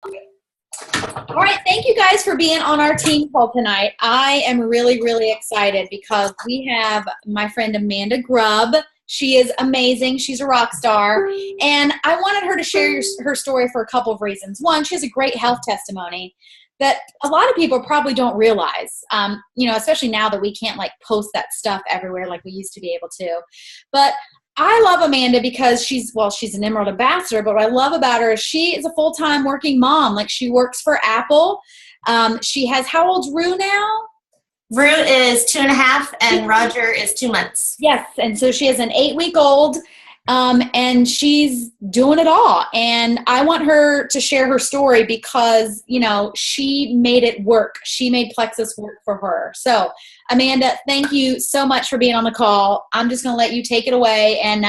All right, thank you guys for being on our team call tonight. I am really, really excited because we have my friend Amanda Grubb. She is amazing. She's a rock star. And I wanted her to share her story for a couple of reasons. One, she has a great health testimony that a lot of people probably don't realize, especially now that we can't like post that stuff everywhere like we used to be able to. But I love Amanda because she's an Emerald ambassador, but what I love about her is she is a full-time working mom. Like she works for Apple. She has, how old's Rue now? Rue is 2.5 and Roger is 2 months. Yes, and so she has an 8-week-old, and she's doing it all. And I want her to share her story because, she made it work. She made Plexus work for her. So, Amanda, thank you so much for being on the call. I'm just going to let you take it away. And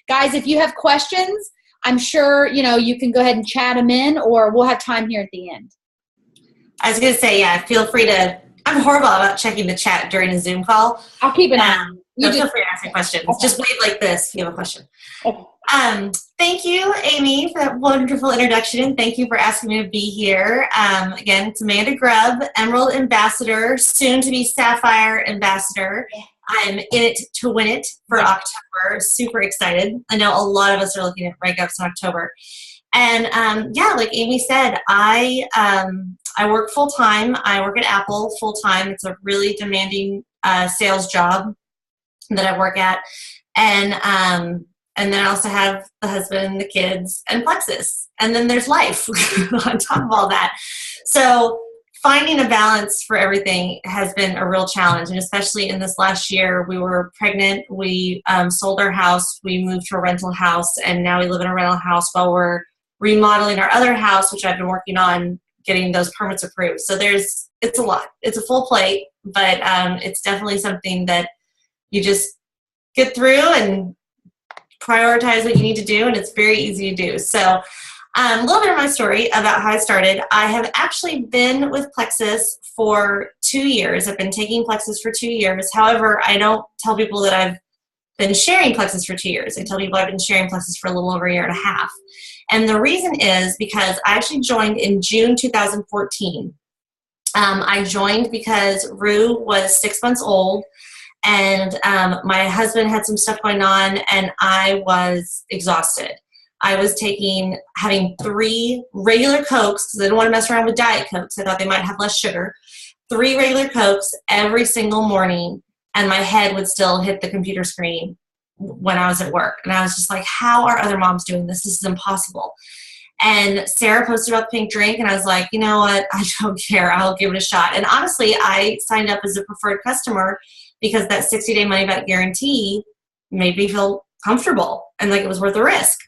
guys, if you have questions, I'm sure, you can go ahead and chat them in, or we'll have time here at the end. I was going to say, yeah, feel free to. I'm horrible about checking the chat during a Zoom call. I'll keep an eye on you. Feel free to ask me questions. Okay. Just wave like this if you have a question. Okay. Thank you, Amy, for that wonderful introduction. Thank you for asking me to be here. Again, it's Amanda Grubb, Emerald Ambassador, soon to be Sapphire Ambassador. Yeah. I'm in it to win it for October. Super excited. I know a lot of us are looking at rank ups in October. And like Amy said, I work full time. I work at Apple full time. It's a really demanding sales job that I work at, and then I also have the husband, the kids, and Plexus, and then there's life on top of all that. So finding a balance for everything has been a real challenge, and especially in this last year, we were pregnant. We sold our house. We moved to a rental house, and now we live in a rental house while we're remodeling our other house, which I've been working on getting those permits approved. So it's a lot. It's a full plate, but it's definitely something that you just get through and prioritize what you need to do, and it's very easy to do. So a little bit of my story about how I started. I have actually been with Plexus for 2 years. I've been taking Plexus for 2 years. However, I don't tell people that I've been sharing Plexus for 2 years. I tell people I've been sharing Plexus for a little over a year and a half. And the reason is because I actually joined in June 2014. I joined because Rue was 6 months old, and my husband had some stuff going on, and I was exhausted. I was having 3 regular Cokes because I didn't want to mess around with Diet Cokes. I thought they might have less sugar. 3 regular Cokes every single morning, and my head would still hit the computer screen when I was at work. And I was just like, how are other moms doing this? This is impossible. And Sarah posted about the pink drink, and I was like, you know what? I don't care. I'll give it a shot. And honestly, I signed up as a preferred customer because that 60-day money-back guarantee made me feel comfortable and like it was worth the risk.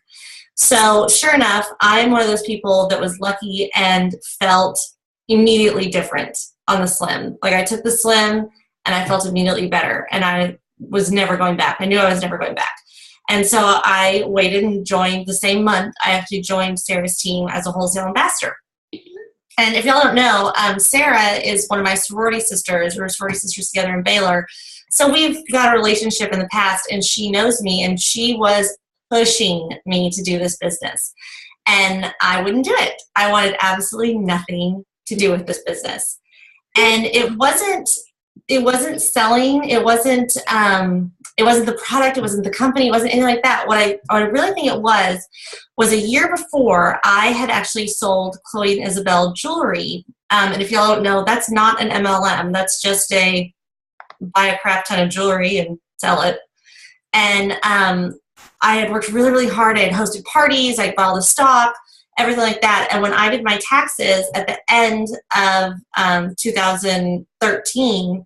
So sure enough, I'm one of those people that was lucky and felt immediately different on the Slim. Like I took the Slim and I felt immediately better, and I was never going back. I knew I was never going back. And so I waited and joined the same month. I actually joined Sarah's team as a wholesale ambassador. And if y'all don't know, Sarah is one of my sorority sisters. We were sorority sisters together in Baylor. So we've got a relationship in the past, and she knows me, and she was pushing me to do this business. And I wouldn't do it. I wanted absolutely nothing to do with this business. And it wasn't selling. It wasn't the product. It wasn't the company. It wasn't anything like that. What I really think it was a year before I had actually sold Chloe and Isabel jewelry. And if y'all don't know, that's not an MLM. That's just buy a crap ton of jewelry and sell it. And I had worked really, really hard. I had hosted parties. I bought all the stock, everything like that. And when I did my taxes at the end of 2013,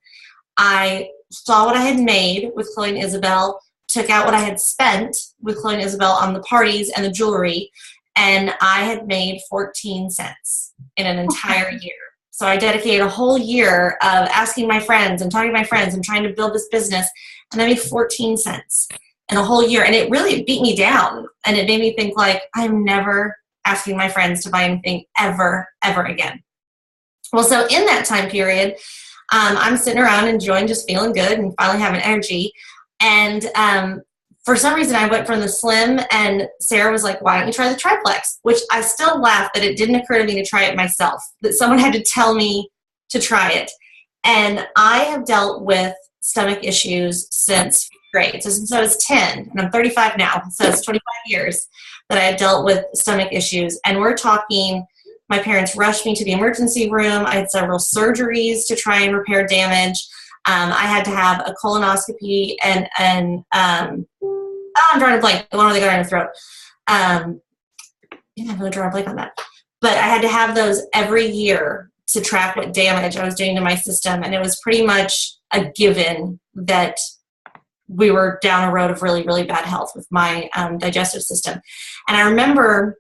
I saw what I had made with Chloe and Isabel, took out what I had spent with Chloe and Isabel on the parties and the jewelry, and I had made 14 cents in an entire year. So I dedicated a whole year of asking my friends and talking to my friends and trying to build this business, and I made 14 cents in a whole year. And it really beat me down, and it made me think, like, I'm never asking my friends to buy anything ever, ever again. Well, so in that time period, I'm sitting around enjoying just feeling good and finally having energy. And for some reason I went from the slim, and Sarah was like, why don't you try the triplex? Which I still laugh that it didn't occur to me to try it myself, that someone had to tell me to try it. And I have dealt with stomach issues since fifth grade. So since I was 10, and I'm 35 now, so it's 25 years that I have dealt with stomach issues. And we're talking, my parents rushed me to the emergency room. I had several surgeries to try and repair damage. I had to have a colonoscopy and I'm drawing a blank, the one where they got in the throat. I'm going to draw a blank on that. But I had to have those every year to track what damage I was doing to my system. And it was pretty much a given that we were down a road of really, really bad health with my digestive system. And I remember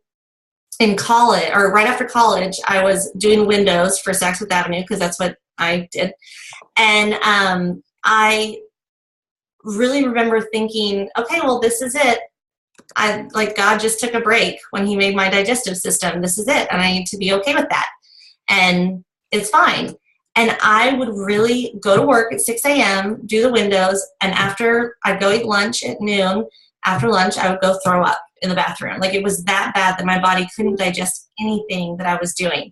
in college, or right after college, I was doing windows for Saks Fifth Avenue because that's what I did. And I really remember thinking, okay, well, this is it. God just took a break when he made my digestive system. This is it. And I need to be okay with that. And it's fine. And I would really go to work at 6 a.m., do the windows, and after I'd go eat lunch at noon, after lunch, I would go throw up in the bathroom. Like, it was that bad that my body couldn't digest anything that I was doing.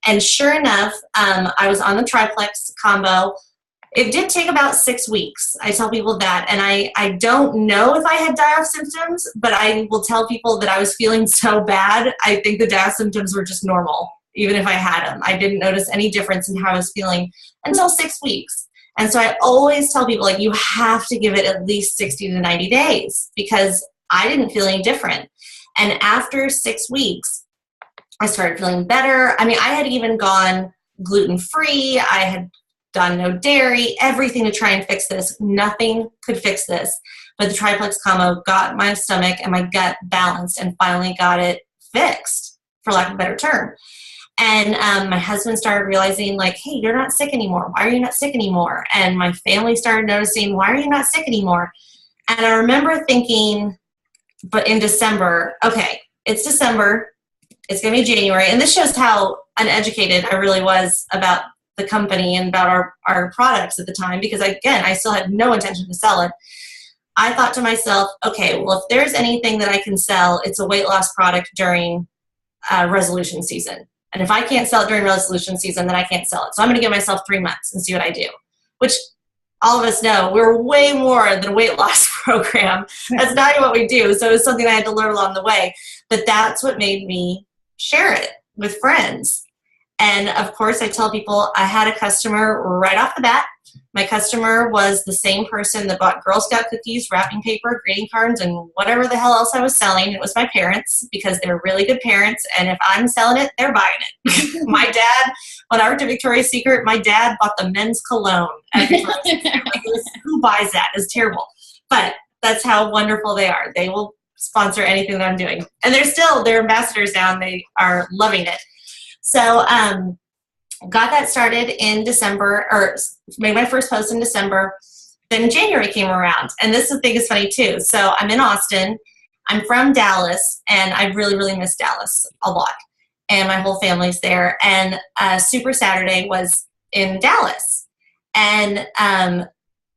And sure enough, I was on the triplex combo. It did take about 6 weeks. I tell people that. And I don't know if I had die-off symptoms, but I will tell people that I was feeling so bad, I think the die-off symptoms were just normal, even if I had them. I didn't notice any difference in how I was feeling until 6 weeks. And so I always tell people, like, you have to give it at least 60 to 90 days because I didn't feel any different. And after 6 weeks, I started feeling better. I mean, I had even gone gluten-free. I had done no dairy, everything to try and fix this. Nothing could fix this. But the triplex combo got my stomach and my gut balanced and finally got it fixed, for lack of a better term. And my husband started realizing, like, hey, you're not sick anymore. Why are you not sick anymore? And my family started noticing, why are you not sick anymore? And I remember thinking, but in December, okay, it's December. It's going to be January. And this shows how uneducated I really was about the company and about our products at the time, because, again, I still had no intention to sell it. I thought to myself, okay, well, if there's anything that I can sell, it's a weight loss product during resolution season. And if I can't sell it during resolution season, then I can't sell it. So I'm going to give myself 3 months and see what I do, which all of us know we're way more than a weight loss program. That's not what we do. So it's something I had to learn along the way. But that's what made me share it with friends. And of course, I tell people I had a customer right off the bat. My customer was the same person that bought Girl Scout cookies, wrapping paper, greeting cards, and whatever the hell else I was selling. It was my parents, because they're really good parents. And if I'm selling it, they're buying it. My dad, when I worked at Victoria's Secret, my dad bought the men's cologne at Victoria's Secret. Like, who buys that? It's terrible. But that's how wonderful they are. They will sponsor anything that I'm doing. And they're ambassadors now, and they are loving it. So, got that started in December, or made my first post in December. Then January came around, and this thing is funny too. So I'm in Austin. I'm from Dallas, and I really, really miss Dallas a lot. And my whole family's there. And Super Saturday was in Dallas. And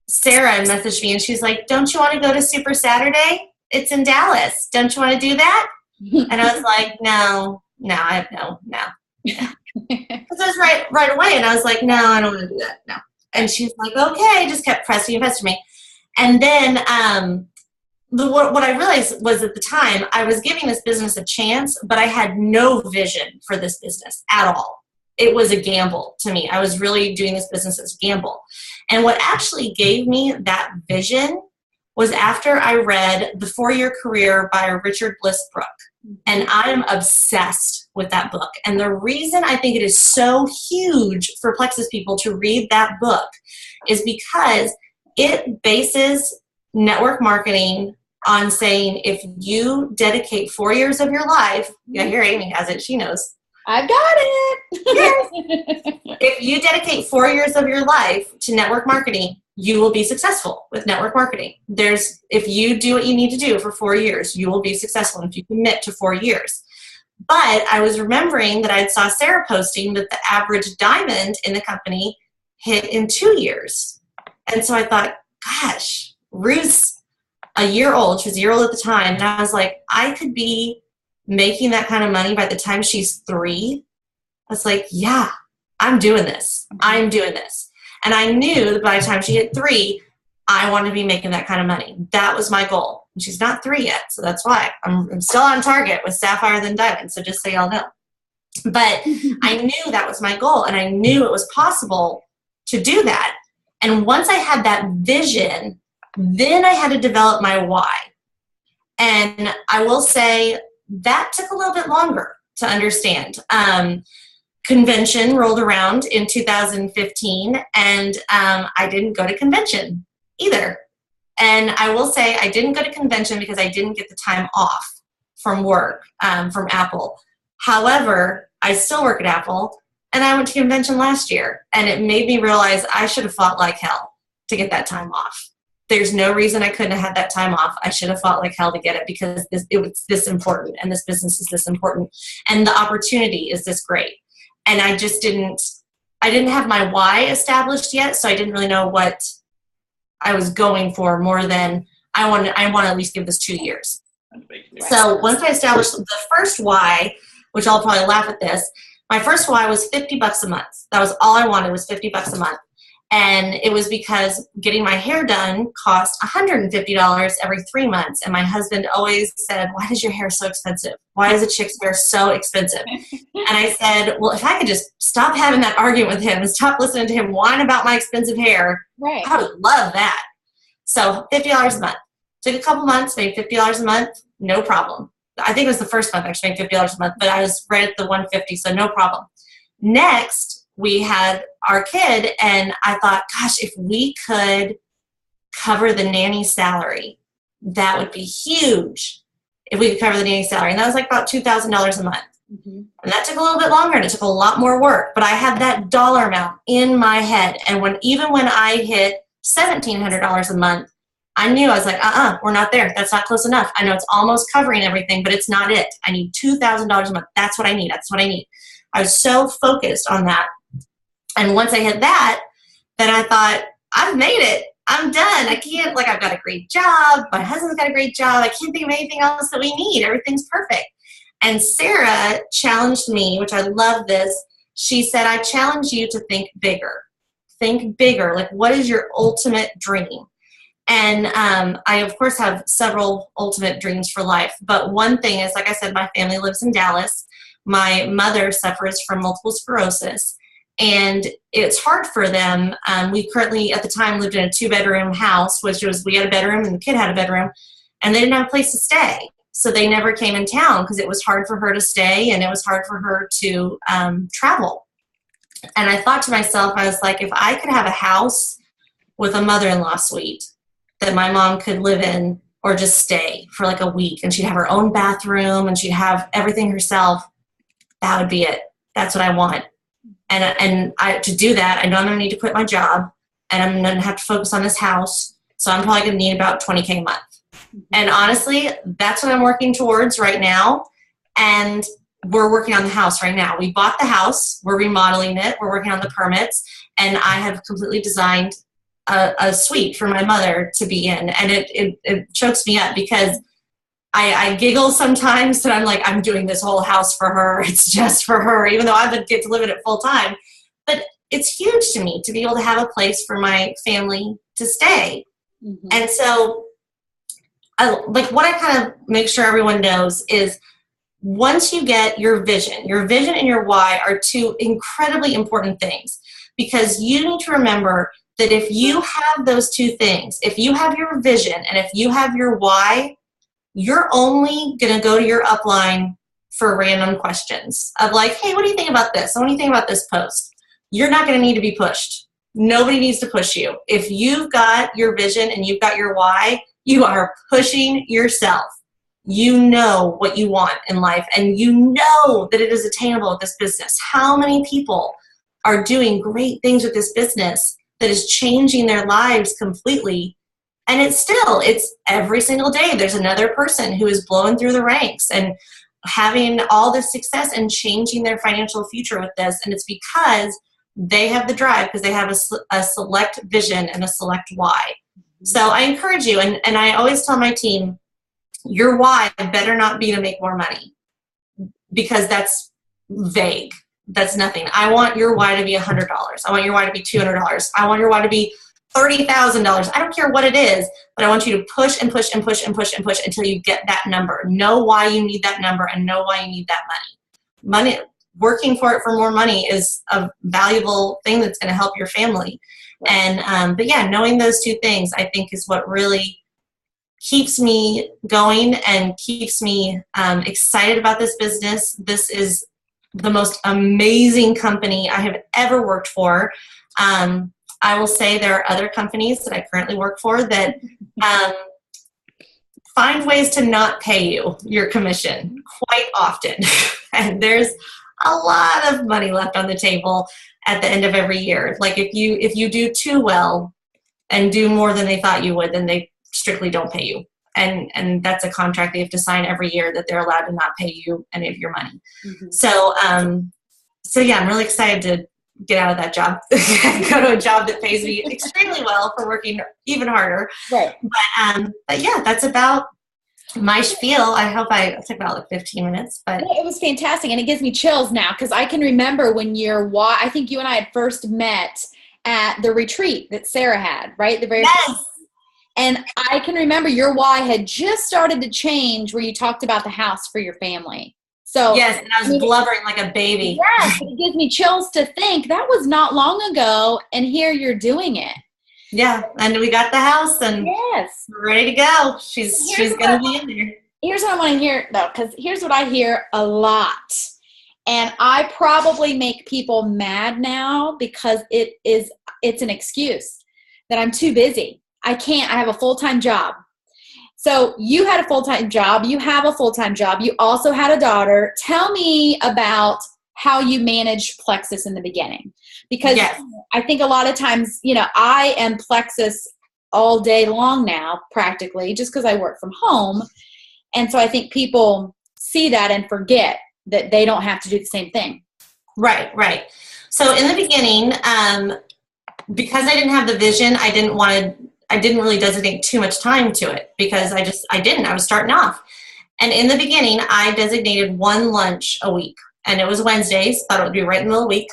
Sarah messaged me, and she's like, don't you want to go to Super Saturday? It's in Dallas. Don't you want to do that? And I was like, no. Yeah. So I was right away, and I was like, no, I don't want to do that. No. And she's like, okay, just kept pressing and pressing me. And then what I realized was, at the time, I was giving this business a chance, but I had no vision for this business at all. It was a gamble to me. I was really doing this business as a gamble. And what actually gave me that vision was after I read The 4-Year Career by Richard Bliss Brooke. And I'm obsessed with that book. And the reason I think it is so huge for plexus people to read that book is because it bases network marketing on saying, if you dedicate 4 years of your life, yeah, here Amy has it, she knows. I got it. Yes. If you dedicate 4 years of your life to network marketing, you will be successful with network marketing. If you do what you need to do for 4 years, you will be successful if you commit to 4 years. But I was remembering that I saw Sarah posting that the average diamond in the company hit in 2 years. And so I thought, gosh, Ruth's a year old. She was a year old at the time. And I was like, I could be making that kind of money by the time she's 3. I was like, yeah, I'm doing this. I'm doing this. And I knew that by the time she hit 3, I wanted to be making that kind of money. That was my goal. And she's not 3 yet, so that's why. I'm still on target with Sapphire than Diamond, so just so y'all know. But I knew that was my goal, and I knew it was possible to do that. And once I had that vision, then I had to develop my why. And I will say that took a little bit longer to understand. Convention rolled around in 2015, and I didn't go to convention either. And I will say I didn't go to convention because I didn't get the time off from work, from Apple. However, I still work at Apple, and I went to convention last year, and it made me realize I should have fought like hell to get that time off. There's no reason I couldn't have had that time off. I should have fought like hell to get it because it was this important, and this business is this important, and the opportunity is this great. And I didn't have my why established yet, so I didn't really know what I was going for more than I want to at least give this 2 years. So once I established the first why, which I'll probably laugh at this, my first why was $50 a month. That was all I wanted, was $50 a month. And it was because getting my hair done cost $150 every 3 months. And my husband always said, why is your hair so expensive? Why is a chick's hair so expensive? And I said, well, if I could just stop having that argument with him and stop listening to him whine about my expensive hair, right, I would love that. So $50 a month. Took a couple months, made $50 a month, no problem. I think it was the first month I actually made $50 a month, but I was right at the 150, so no problem. Next, we had our kid, and I thought, gosh, if we could cover the nanny salary, that would be huge. If we could cover the nanny salary. And that was like about $2,000 a month. Mm-hmm. And that took a little bit longer, and it took a lot more work. But I had that dollar amount in my head. And even when I hit $1,700 a month, I knew, I was like, we're not there. That's not close enough. I know it's almost covering everything, but it's not it. I need $2,000 a month. That's what I need. That's what I need. I was so focused on that. And once I hit that, then I thought, I've made it. I'm done. I can't, I've got a great job. My husband's got a great job. I can't think of anything else that we need. Everything's perfect. And Sarah challenged me, which I love this. She said, I challenge you to think bigger. Think bigger. What is your ultimate dream? And I, of course, have several ultimate dreams for life. But one thing is, like I said, my family lives in Dallas. My mother suffers from multiple sclerosis. And it's hard for them. We currently, at the time, lived in a 2-bedroom house, which was, we had a bedroom and the kid had a bedroom, and they didn't have a place to stay. So they never came in town because it was hard for her to stay, and it was hard for her to travel. And I thought to myself, I was like, if I could have a house with a mother-in-law suite that my mom could live in or just stay for a week, and she'd have her own bathroom and she'd have everything herself, that would be it. That's what I want. And to do that, I know I'm going to need to quit my job, and I'm going to have to focus on this house. So I'm probably going to need about $20K a month. And honestly, that's what I'm working towards right now. And we're working on the house right now. We bought the house. We're remodeling it. We're working on the permits. And I have completely designed a suite for my mother to be in. And it chokes me up because I giggle sometimes that I'm like, I'm doing this whole house for her. It's just for her, even though I would get to live in it full time. But it's huge to me to be able to have a place for my family to stay. Mm-hmm. And so what I kind of make sure everyone knows is once you get your vision and your why are two incredibly important things, because you need to remember that if you have those two things, if you have your vision and if you have your why, you're only going to go to your upline for random questions of hey, what do you think about this? What do you think about this post? You're not going to need to be pushed. Nobody needs to push you. If you've got your vision and you've got your why, you are pushing yourself. You know what you want in life, and you know that it is attainable with this business. How many people are doing great things with this business that is changing their lives completely? And it's every single day there's another person who is blowing through the ranks and having all this success and changing their financial future with this. And it's because they have the drive, because they have a select vision and a select why. So I encourage you, and I always tell my team, your why better not be to make more money, because that's vague. That's nothing. I want your why to be $100. I want your why to be $200. I want your why to be $30,000. I don't care what it is, but I want you to push and push and push and push and push until you get that number. Know why you need that number and know why you need that money. Working for it for more money is a valuable thing that's going to help your family. And, but yeah, knowing those two things, I think, is what really keeps me going and keeps me excited about this business. This is the most amazing company I have ever worked for. I will say there are other companies that I currently work for that find ways to not pay you your commission quite often. And there's a lot of money left on the table at the end of every year. Like if you do too well and do more than they thought you would, then they strictly don't pay you. And that's a contract they have to sign every year, that they're allowed to not pay you any of your money. So yeah, I'm really excited to get out of that job and go to a job that pays me extremely well for working even harder. Right. But yeah, that's about my spiel. I hope I took about like 15 minutes, but it was fantastic. And it gives me chills now, because I can remember when I think you and I had first met at the retreat that Sarah had, right? The very yes. And I can remember your why had just started to change, where you talked about the house for your family. So yes, and I was blubbering like a baby. Yes, it gives me chills to think that was not long ago, and here you're doing it. Yeah, and we got the house, and yes, we're ready to go. She's going to be in there. Here's what I want to hear, though, because here's what I hear a lot, and I probably make people mad now because it's an excuse that I'm too busy. I can't. I have a full-time job. So you had a full-time job. You have a full-time job. You also had a daughter. Tell me about how you managed plexus in the beginning. Because yes. I think a lot of times, I am plexus all day long now, practically, just because I work from home. And so I think people see that and forget that they don't have to do the same thing. Right. So in the beginning, because I didn't have the vision, I didn't really designate too much time to it, because I was starting off. And in the beginning, I designated one lunch a week, and it was Wednesdays. Thought it would be right in the middle of the week.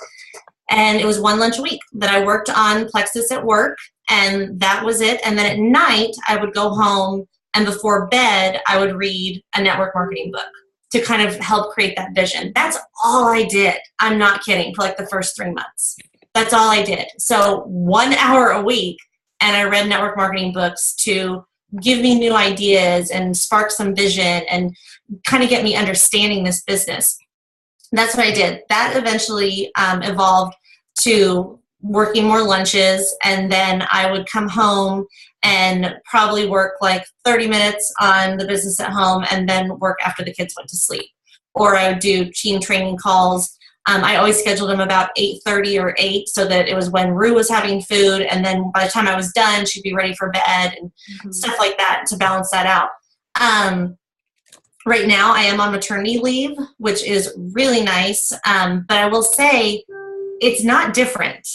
And it was one lunch a week that I worked on plexus at work, and that was it. And then at night, I would go home, and before bed, I would read a network marketing book to kind of help create that vision. That's all I did. I'm not kidding, for like the first 3 months. That's all I did. So 1 hour a week, and I read network marketing books to give me new ideas and spark some vision and kind of get me understanding this business. That's what I did. That eventually evolved to working more lunches, and then I would come home and probably work like 30 minutes on the business at home, and then work after the kids went to sleep. Or I would do team training calls. I always scheduled them about 8:30 or 8, so that it was when Rue was having food, and then by the time I was done, she'd be ready for bed and stuff like that to balance that out. Right now, I am on maternity leave, which is really nice, but I will say it's not different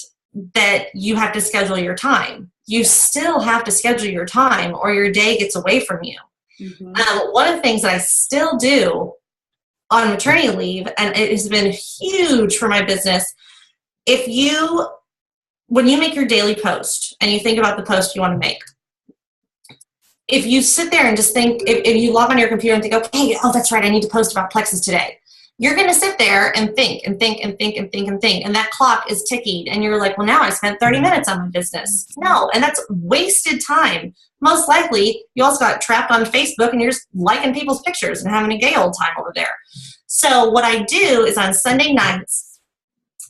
that you have to schedule your time. You still have to schedule your time, or your day gets away from you. One of the things that I still do on maternity leave, and it has been huge for my business, when you make your daily post and you think about the post you want to make, if you sit there and just think, if you log on your computer and think, okay, that's right, I need to post about plexus today, you're going to sit there and think and think and think and think and think, and that clock is ticking, and you're like, well, now I spent 30 minutes on my business. No, and that's wasted time. Most likely, you also got trapped on Facebook, and you're just liking people's pictures and having a gay old time over there. So what I do is on Sunday nights,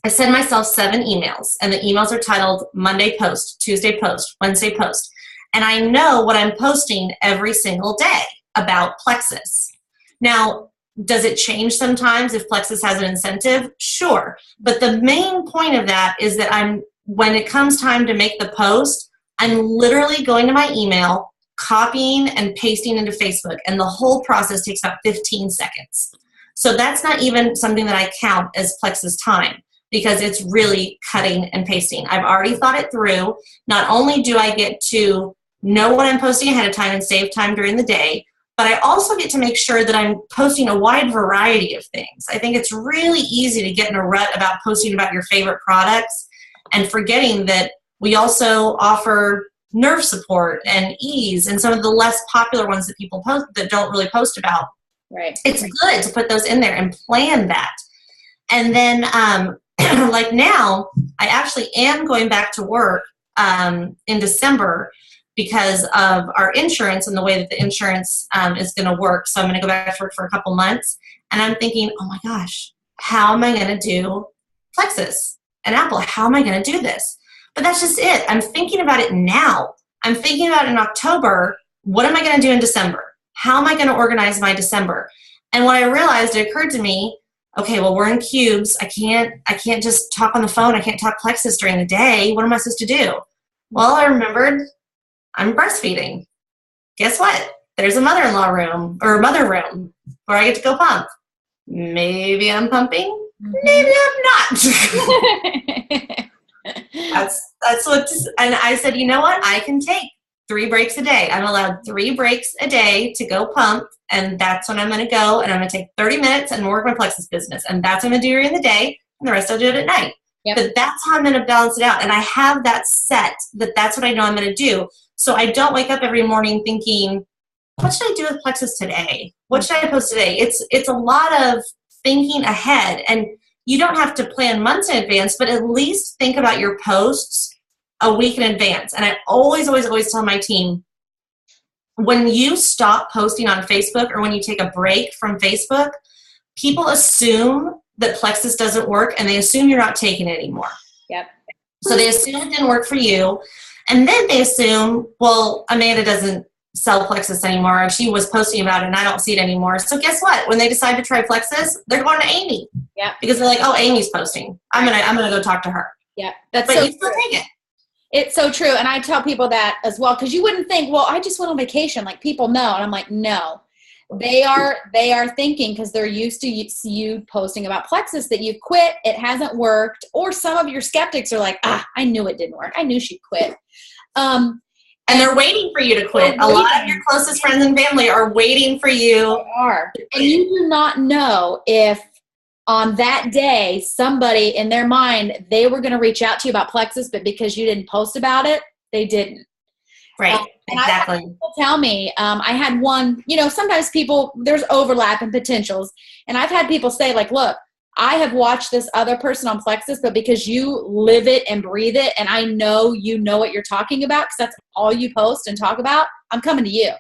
I send myself 7 emails, and the emails are titled Monday post, Tuesday post, Wednesday post. And I know what I'm posting every single day about plexus. Now, does it change sometimes if plexus has an incentive? Sure. But the main point of that is that when it comes time to make the post, I'm literally going to my email, copying and pasting into Facebook, and the whole process takes about 15 seconds. So that's not even something that I count as plexus time, because it's really cutting and pasting. I've already thought it through. Not only do I get to know when I'm posting ahead of time and save time during the day. But I also get to make sure that I'm posting a wide variety of things. I think it's really easy to get in a rut about posting about your favorite products and forgetting that we also offer nerve support and ease and some of the less popular ones that people post that don't really post about. Right. It's good to put those in there and plan that. And then like now, I actually am going back to work in December because of our insurance and the way that the insurance is going to work. So I'm going to go back to work for a couple months. And I'm thinking, oh my gosh, how am I going to do Plexus and Apple? How am I going to do this? But that's just it. I'm thinking about it now. I'm thinking about it in October. What am I going to do in December? How am I going to organize my December? And when I realized, it occurred to me, okay, well, we're in cubes. I can't just talk on the phone. I can't talk Plexus during the day. What am I supposed to do? Well, I remembered I'm breastfeeding. Guess what? There's a mother-in-law room or a mother room where I get to go pump. Maybe I'm pumping. Maybe I'm not. That's what, and I said, you know what? I can take 3 breaks a day. I'm allowed 3 breaks a day to go pump, and that's when I'm going to go, and I'm going to take 30 minutes and work my Plexus business, and that's what I'm going to do during the day, and the rest I'll do it at night. Yep. But that's how I'm going to balance it out, and I have that set that's what I know I'm going to do. So I don't wake up every morning thinking, what should I do with Plexus today? What should I post today? It's a lot of thinking ahead, and you don't have to plan months in advance, but at least think about your posts a week in advance. And I always tell my team, when you stop posting on Facebook or when you take a break from Facebook, people assume that Plexus doesn't work, and they assume you're not taking it anymore. Yep. So they assume it didn't work for you, and then they assume, well, Amanda doesn't sell Plexus anymore, and she was posting about it, and I don't see it anymore. So guess what? When they decide to try Plexus, they're going to Amy. Yeah. Because they're like, oh, Amy's posting. I'm gonna go talk to her. Yeah. But so you still take it. It's so true. And I tell people that as well, because you wouldn't think, well, I just went on vacation. Like, people know. And I'm like, no. They are thinking, because they're used to you posting about Plexus, that you've quit, it hasn't worked. Or some of your skeptics are like, I knew it didn't work. I knew she quit. And they're waiting for you to quit. A lot of your closest friends and family are waiting for you. They are. And you do not know if on that day, somebody in their mind, they were going to reach out to you about Plexus, but because you didn't post about it, they didn't. Right. Exactly. People tell me, I had one, sometimes there's overlap in potentials. And I've had people say, like, look, I have watched this other person on Plexus, but because you live it and breathe it, and I know you know what you're talking about, because that's all you post and talk about, I'm coming to you.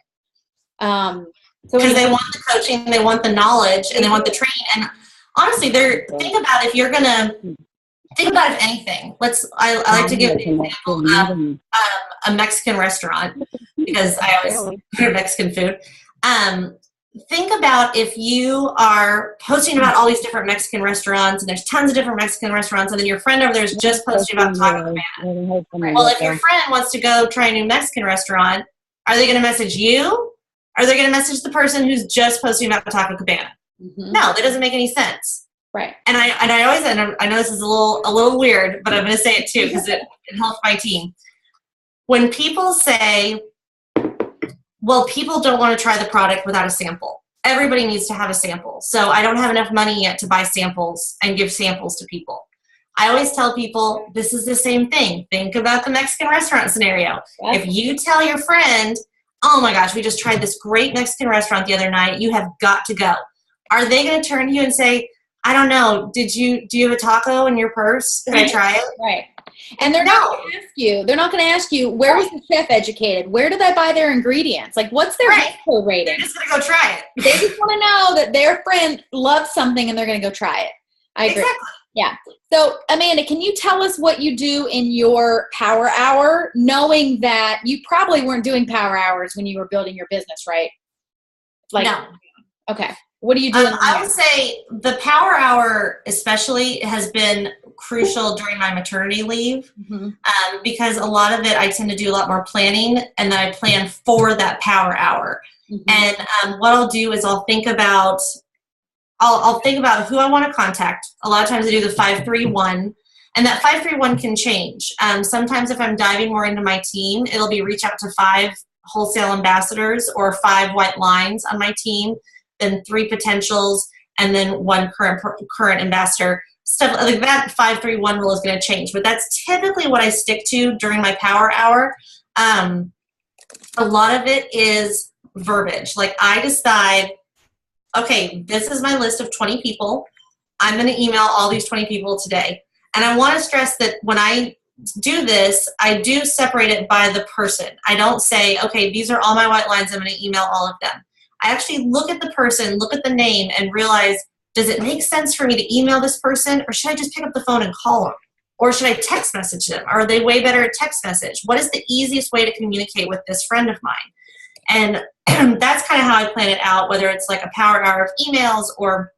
Because they want the coaching, they want the knowledge, and they want the training. And honestly, think about if you're going to think about if anything. I like to give the example of a Mexican restaurant, because I always hear Mexican food. Think about if you are posting about all these different Mexican restaurants, and there's tons of different Mexican restaurants, and then your friend over there is just posting about Taco Cabana. Well, if your friend wants to go try a new Mexican restaurant, are they going to message you? Are they going to message the person who's just posting about Taco Cabana? Mm-hmm. No, that doesn't make any sense. Right. And I know this is a little weird, but I'm going to say it too, because it helps my team. When people say, well, people don't want to try the product without a sample. Everybody needs to have a sample. So I don't have enough money yet to buy samples and give samples to people. I always tell people, this is the same thing. Think about the Mexican restaurant scenario. Yes. If you tell your friend, oh my gosh, we just tried this great Mexican restaurant the other night, you have got to go. Are they going to turn to you and say, I don't know, do you have a taco in your purse? Can I try it? Right. And they're not going to ask you, where was the chef educated? Where did they buy their ingredients? Like, what's their Mexico rating? They're just going to go try it. They just want to know that their friend loves something and they're going to go try it. I agree. Exactly. Yeah. So, Amanda, can you tell us what you do in your power hour, knowing that you probably weren't doing power hours when you were building your business, right? No. Okay. What do you do? I would say the power hour especially has been crucial during my maternity leave, because a lot of it I tend to do a lot more planning, and then I plan for that power hour. And what I'll do is I'll think about who I want to contact. A lot of times I do the 5-3-1. And that 5-3-1 can change. Sometimes if I'm diving more into my team, it'll be reach out to 5 wholesale ambassadors or 5 white lines on my team, then 3 potentials, and then 1 current ambassador. Stuff like that 5-3-1 rule is going to change, but that's typically what I stick to during my power hour. A lot of it is verbiage. Like I decide, okay, this is my list of 20 people. I'm going to email all these 20 people today. And I want to stress that when I do this, I do separate it by the person. I don't say, okay, these are all my white lines. I'm going to email all of them. I actually look at the person, look at the name, and realize, does it make sense for me to email this person, or should I just pick up the phone and call them? Or should I text message them? Are they way better at text message? What is the easiest way to communicate with this friend of mine? And that's kind of how I plan it out, whether it's like a power hour of emails or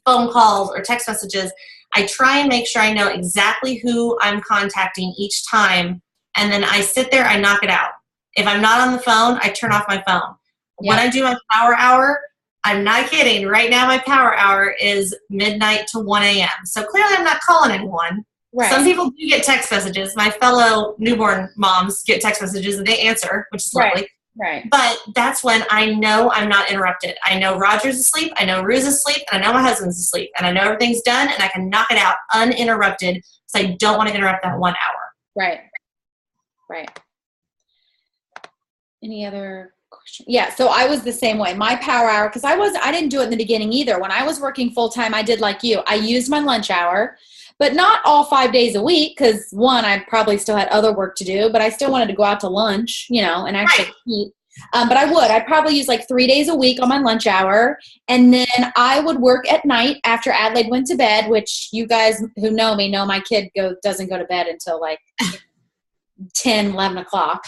phone calls or text messages. I try and make sure I know exactly who I'm contacting each time, and then I sit there, I knock it out. If I'm not on the phone, I turn off my phone. Yep. When I do my power hour, I'm not kidding. Right now my power hour is midnight to 1 a.m. So clearly I'm not calling anyone. Right. Some people do get text messages. My fellow newborn moms get text messages and they answer, which is lovely. Right. But that's when I know I'm not interrupted. I know Roger's asleep, I know Rue's asleep, and I know my husband's asleep, and I know everything's done, and I can knock it out uninterrupted because I don't want to interrupt that 1 hour. Right. Any other questions? Yeah, so I was the same way. My power hour, because I didn't do it in the beginning either. When I was working full-time, I did like you. I used my lunch hour, but not all 5 days a week because, one, I probably still had other work to do, but I still wanted to go out to lunch, and actually eat. But I'd probably use like 3 days a week on my lunch hour. And then I would work at night after Adelaide went to bed, which you guys who know me know my kid doesn't go to bed until like 10, 11 o'clock.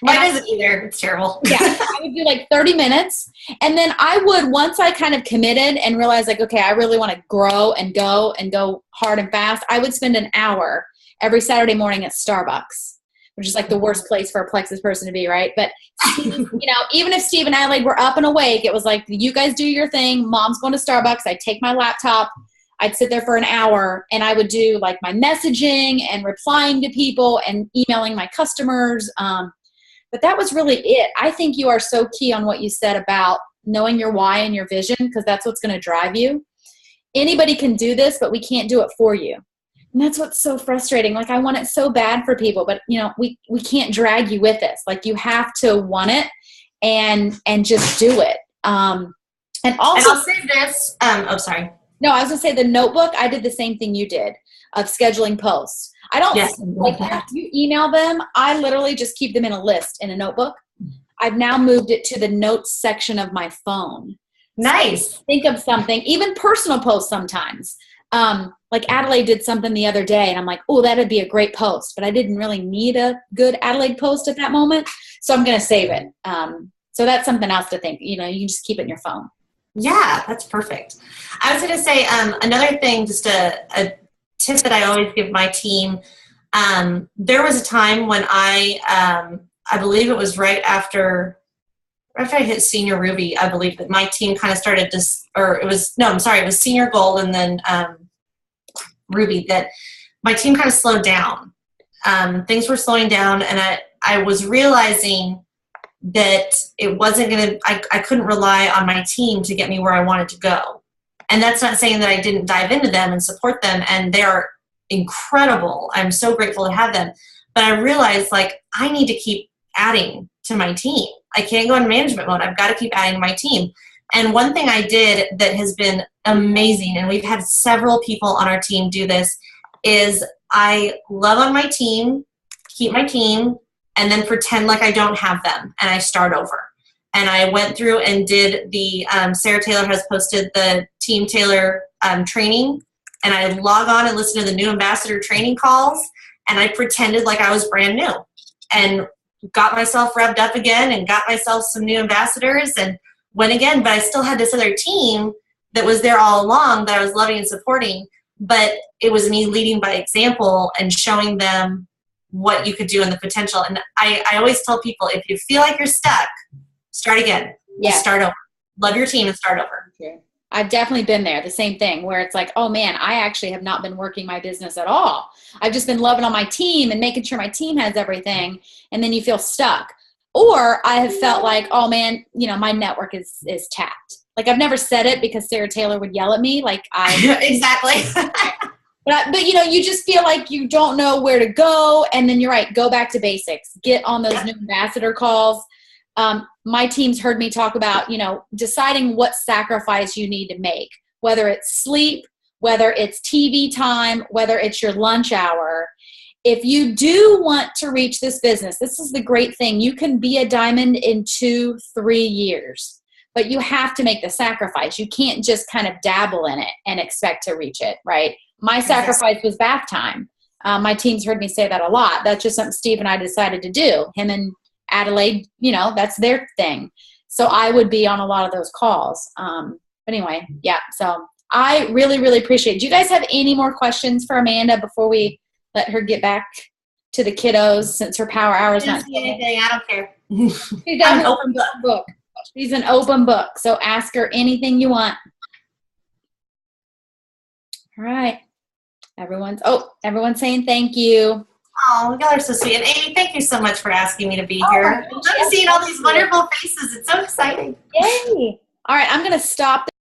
Mine doesn't either. It's terrible. Yeah. I would do like 30 minutes. And then I would, once I kind of committed and realized like, okay, I really want to grow and go hard and fast, I would spend an hour every Saturday morning at Starbucks, which is like the worst place for a plexus person to be, right? But, even if Steve and Adelaide were up and awake, it was like, you guys do your thing. Mom's going to Starbucks. I'd take my laptop. I'd sit there for an hour and I would do like my messaging and replying to people and emailing my customers. But that was really it. I think you are so key on what you said about knowing your why and your vision, because that's what's going to drive you. Anybody can do this, but we can't do it for you. And that's what's so frustrating. Like I want it so bad for people, but we can't drag you with this. Like you have to want it and just do it. And also, and I'll say this. Sorry. No, I was going to say the notebook, I did the same thing you did of scheduling posts. I don't like after you email them, I literally just keep them in a list in a notebook. I've now moved it to the notes section of my phone. Nice. So think of something, even personal posts sometimes. Like Adelaide did something the other day and I'm like, oh, that'd be a great post, but I didn't really need a good Adelaide post at that moment. So I'm going to save it. So that's something else to think, you can just keep it in your phone. Yeah, that's perfect. I was going to say another thing, just a tip that I always give my team. There was a time when I believe it was right after I hit senior Ruby, I believe that my team kind of started to, it was senior gold and then Ruby, that my team kind of slowed down. Things were slowing down and I was realizing that it wasn't going to, I couldn't rely on my team to get me where I wanted to go. And that's not saying that I didn't dive into them and support them, and they're incredible. I'm so grateful to have them. But I realized, like, I need to keep adding to my team. I can't go in management mode. I've got to keep adding to my team. And one thing I did that has been amazing, and we've had several people on our team do this, is I love on my team, keep my team, and then pretend like I don't have them, and I start over. And I went through and did the, Sarah Taylor has posted the Team Taylor training, and I log on and listen to the new ambassador training calls, and I pretended like I was brand new and got myself revved up again and got myself some new ambassadors and went again. But I still had this other team that was there all along that I was loving and supporting, but it was me leading by example and showing them what you could do and the potential. And I always tell people, if you feel like you're stuck, start again. Yeah. Start over. Love your team and start over. Okay. I've definitely been there, the same thing, where it's like, oh man, I actually have not been working my business at all. I've just been loving on my team and making sure my team has everything, and then you feel stuck. Or I have felt like, oh man, my network is tapped. Like, I've never said it because Sarah Taylor would yell at me. Like, exactly. but you just feel like you don't know where to go. And then you're right, go back to basics. Get on those new ambassador calls. My team's heard me talk about, deciding what sacrifice you need to make, whether it's sleep, whether it's TV time, whether it's your lunch hour. If you do want to reach this business, this is the great thing. You can be a diamond in 2-3 years, but you have to make the sacrifice. You can't just kind of dabble in it and expect to reach it, right? My sacrifice was bath time. My team's heard me say that a lot. That's just something Steve and I decided to do. Him and Adelaide, that's their thing. So I would be on a lot of those calls. But anyway, yeah. So I really, really appreciate it. Do you guys have any more questions for Amanda before we let her get back to the kiddos, since her power hour is not anything? I don't care. She's an open book. She's an open book. So ask her anything you want. All right. Everyone's saying thank you. Oh, y'all are so sweet. And Amy, thank you so much for asking me to be here. I love seeing all these wonderful faces. It's so exciting. Yay. All right, I'm going to stop.